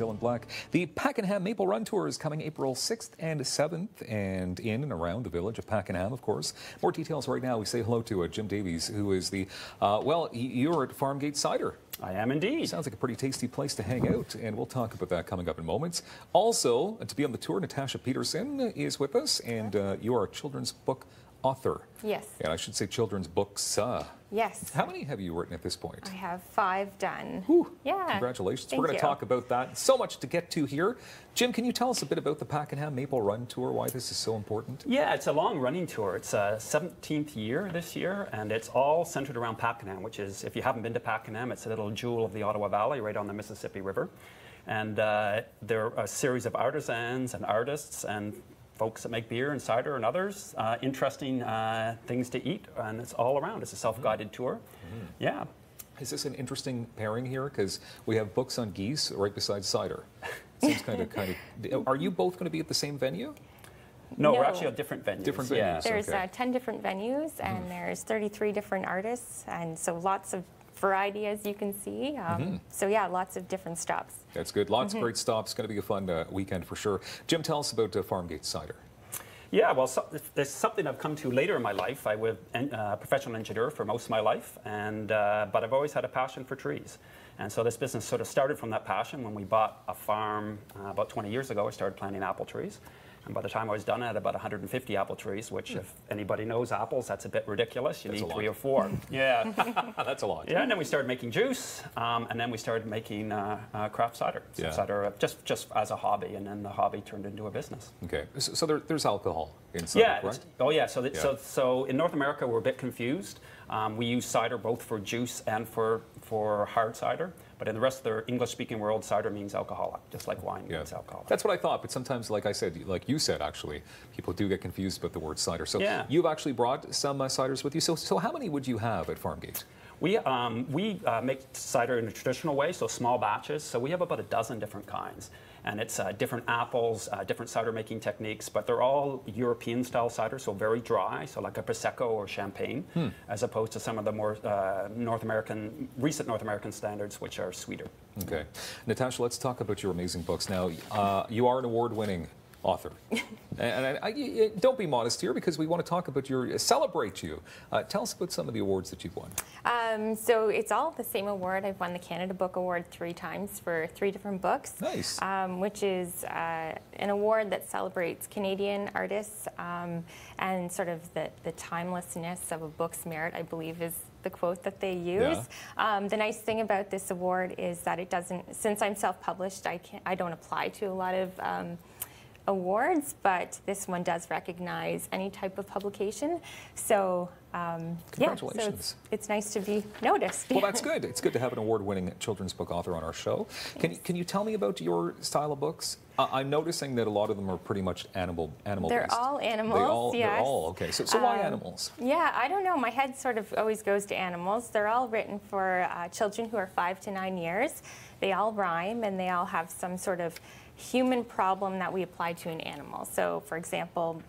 Dylan Black. The Pakenham Maple Run Tour is coming April 6th and 7th, and in and around the village of Pakenham, of course. More details right now. We say hello to Jim Davies, who is the, you're at Farmgate Cider. I am indeed. Sounds like a pretty tasty place to hang out, and we'll talk about that coming up in moments. Also, to be on the tour, Natasha Peterson is with us, and you are a children's book author. Yes. And I should say children's books. Yes. How many have you written at this point? I have 5 done. Whew. Yeah. Congratulations. Thank We're going you. to talk about that. So much to get to here. Jim, can you tell us a bit about the Pakenham Maple Run Tour, why this is so important? Yeah, it's a long running tour. It's a 17th year this year, and it's all centered around Pakenham, which is, if you haven't been to Pakenham, it's a little jewel of the Ottawa Valley right on the Mississippi River. And there are a series of artisans and artists and folks that make beer and cider and others, interesting things to eat, and it's all around. It's a self-guided tour. Yeah. Is this an interesting pairing here? Because we have books on geese right beside cider. Seems kind of. Are you both going to be at the same venue? No, No. we're actually at different venues. Different venues. Yeah. There's Okay. 10 different venues, and there's 33 different artists, and so lots of variety, as you can see. So yeah, lots of different stops. That's good. Lots of great stops. Going to be a fun weekend for sure. Jim, tell us about Farmgate Cider. Yeah, well, there's something I've come to later in my life. I was a professional engineer for most of my life, and but I've always had a passion for trees. And so this business sort of started from that passion. When we bought a farm about 20 years ago, I started planting apple trees. And by the time I was done, I had about 150 apple trees, which if anybody knows apples, that's a bit ridiculous. You need 3 or 4. Yeah. That's a lot. Yeah, and then we started making juice, and then we started making craft cider. So Yeah. cider just as a hobby, and then the hobby turned into a business. Okay. So there's alcohol in cider, Yeah. right? Oh, yeah. So in North America, we're a bit confused. We use cider both for juice and for hard cider. But in the rest of the English-speaking world, cider means alcoholic, just like wine means alcoholic. That's what I thought, but sometimes, like I said, like you said, actually, people do get confused about the word cider. So you've actually brought some ciders with you. So how many would you have at Farmgate? We make cider in a traditional way, so small batches. So we have about a dozen different kinds. And it's different apples, different cider making techniques, but they're all European style cider, so very dry, so like a Prosecco or Champagne, as opposed to some of the more recent North American standards, which are sweeter. Okay. Natasha, let's talk about your amazing books. Now, you are an award-winning author. And don't be modest here, because we want to talk about celebrate you. Tell us about some of the awards that you've won. So it's all the same award. I've won the Canada Book Award 3 times for 3 different books. Nice. Which is an award that celebrates Canadian artists and sort of the timelessness of a book's merit, I believe, is the quote that they use. Yeah. The nice thing about this award is that it doesn't, since I'm self-published, I don't apply to a lot of awards, but this one does recognize any type of publication. So congratulations. So it's nice to be noticed. Well, that's good. It's good to have an award-winning children's book author on our show. Can you tell me about your style of books? I'm noticing that a lot of them are pretty much animal They're based. all animals. Yes. They're all okay. So why animals? Yeah, I don't know. My head sort of always goes to animals. They're all written for children who are 5 to 9 years. They all rhyme, and they all have some sort of human problem that we apply to an animal. So, for example,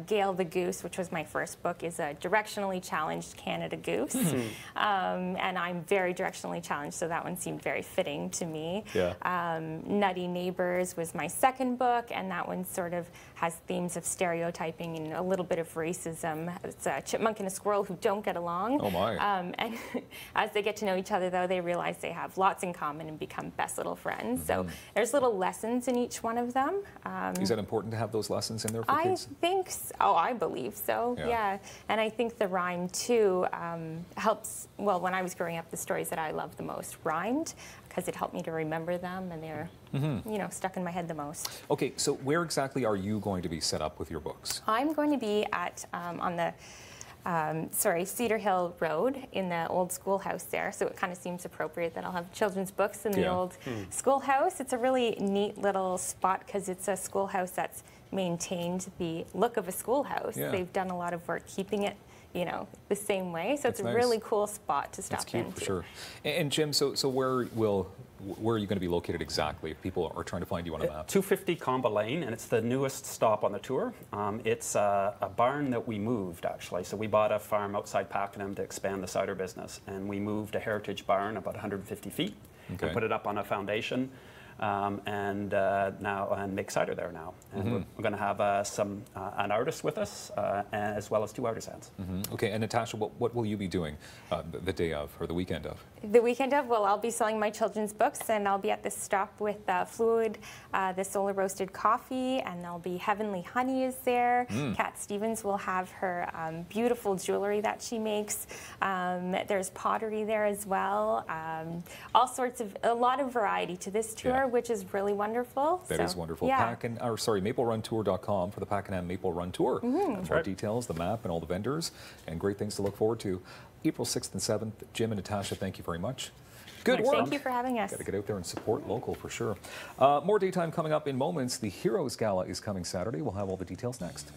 Gail the Goose, which was my first book, is a directionally challenged Canada goose. And I'm very directionally challenged, so that one seemed very fitting to me. Yeah. Nutty Neighbors was my second book, and that one sort of has themes of stereotyping and a little bit of racism. It's a chipmunk and a squirrel who don't get along. Oh, my. And as they get to know each other, though, they realize they have lots in common and become best little friends. So there's little lessons in each one of them. Is that important to have those lessons in there for kids? I think so. Oh, I believe so, yeah. And I think the rhyme, too, helps. Well, when I was growing up, the stories that I loved the most rhymed, because it helped me to remember them, and they're, you know, stuck in my head the most. Okay, so where exactly are you going to be set up with your books? I'm going to be at, on the Cedar Hill Road in the old schoolhouse there, so it kind of seems appropriate that I'll have children's books in the old schoolhouse. It's a really neat little spot because it's a schoolhouse that's maintained the look of a schoolhouse. Yeah. They've done a lot of work keeping it, you know, the same way, so it's a nice. really cool spot to stop That's cute, into. for sure. And Jim, so where are you going to be located exactly if people are trying to find you on a map? 250 Comba Lane, and it's the newest stop on the tour. It's a barn that we moved, actually. So we bought a farm outside Pakenham to expand the cider business, and we moved a heritage barn about 150 feet and put it up on a foundation. and make cider there now. And we're going to have an artist with us, as well as 2 artisans. Okay, and Natasha, what will you be doing the day of or the weekend of? The weekend of, well, I'll be selling my children's books, and I'll be at the stop with Fluid, the solar roasted coffee, and there'll be Heavenly Honey is there. Kat Stevens will have her beautiful jewelry that she makes. There's pottery there as well. All sorts of, a lot of variety to this tour, which is really wonderful. That is wonderful. Yeah. MapleRunTour.com for the Pakenham Maple Run Tour. That's More right. details, the map, and all the vendors, and great things to look forward to. April 6th and 7th. Jim and Natasha, thank you very much. Good work. Thank you for having us. Got to get out there and support local for sure. More daytime coming up in moments. The Heroes Gala is coming Saturday. We'll have all the details next.